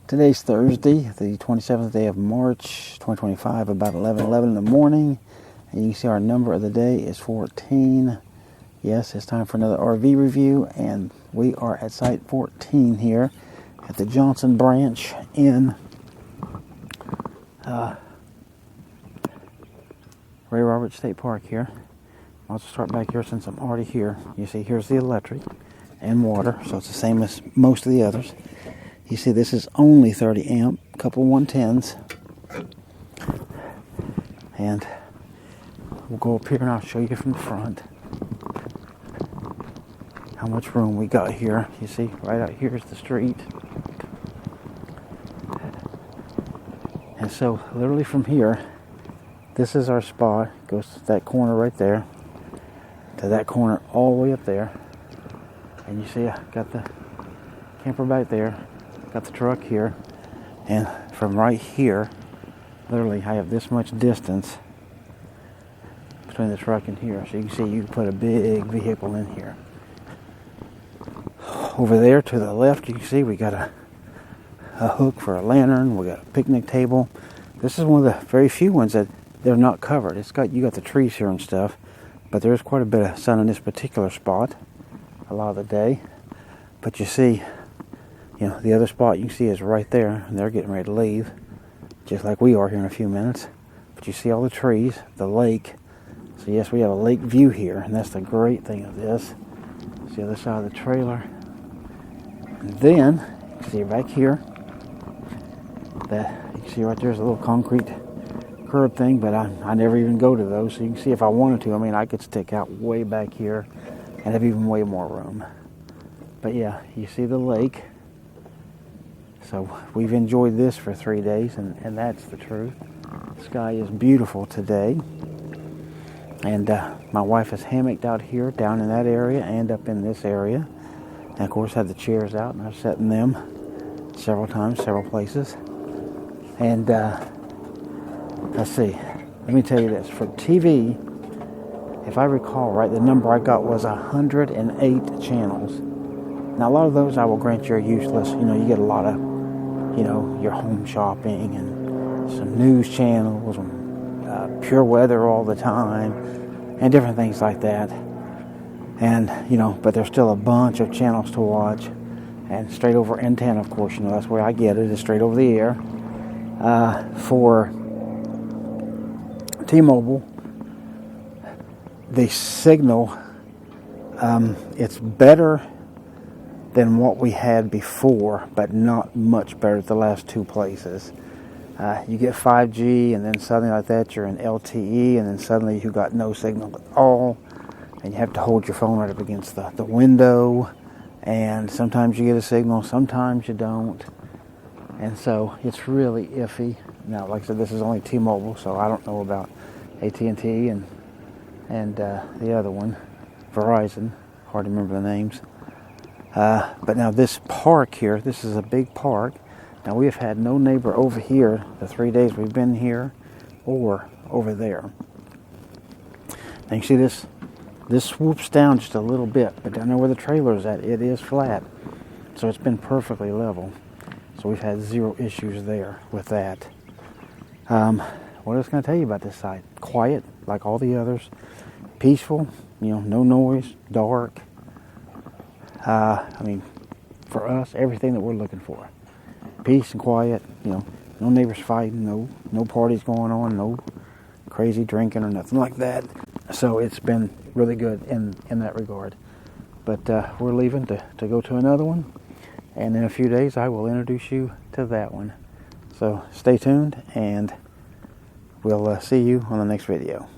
Today's Thursday, the 27th day of March, 2025, about 11:11 in the morning. And you can see our number of the day is 14. Yes, it's time for another RV review, and we are at Site 14 here at the Johnson Branch in Ray Roberts State Park here. I'll just start back here since I'm already here. You see, here's the electric and water, so it's the same as most of the others. You see, this is only 30 amp, a couple 110s. And we'll go up here and I'll show you from the front how much room we got here. You see, right out here is the street. And so, literally from here, this is our spot. It goes to that corner right there, to that corner all the way up there. And you see, I got the camper back there. Got the truck here, and from right here, literally I have this much distance between the truck and here. So you can see you can put a big vehicle in here. Over there to the left, you can see we got a hook for a lantern. We got a picnic table. This is one of the very few ones that they're not covered. You got the trees here and stuff, but there's quite a bit of sun in this particular spot a lot of the day. But you see, the other spot you can see is right there, and they're getting ready to leave, just like we are here in a few minutes. But you see all the trees, the lake. So yes, we have a lake view here, and that's the great thing of this. It's the other side of the trailer. And then, you can see back here, that you can see right there's a little concrete curb thing, but I never even go to those. So you can see if I wanted to, I could stick out way back here and have even way more room. But yeah, you see the lake. So we've enjoyed this for 3 days, and that's the truth. The sky is beautiful today. And my wife has hammocked out here, down in that area, and up in this area. And of course, had the chairs out, and I've sat in them several times, several places. And let's see, let me tell you this. For TV, if I recall right, the number I got was 108 channels. Now, a lot of those I will grant you are useless. You get a lot of your home shopping and some news channels, pure weather all the time, and different things like that. And, but there's still a bunch of channels to watch. And straight over antenna, of course, that's where I get it, is straight over the air. For T-Mobile, the signal, it's better than what we had before, but not much better at the last two places. You get 5G, and then suddenly like that, you're in LTE, and then suddenly you got no signal at all, and you have to hold your phone right up against the window, and sometimes you get a signal, sometimes you don't, and so it's really iffy. Now, like I said, this is only T-Mobile, so I don't know about AT&T and the other one, Verizon. Hard to remember the names. But now this park here, this is a big park. Now we have had no neighbor over here the 3 days we've been here, or over there. Now you see this swoops down just a little bit, but down there where the trailer is at, it is flat. So it's been perfectly level. So we've had zero issues there with that. What else can I tell you about this site? Quiet, like all the others. Peaceful, no noise, dark. For us, everything that we're looking for. Peace and quiet, no neighbors fighting, no parties going on, no crazy drinking or nothing like that. So it's been really good in that regard. But we're leaving to go to another one. And in a few days, I will introduce you to that one. So stay tuned, and we'll see you on the next video.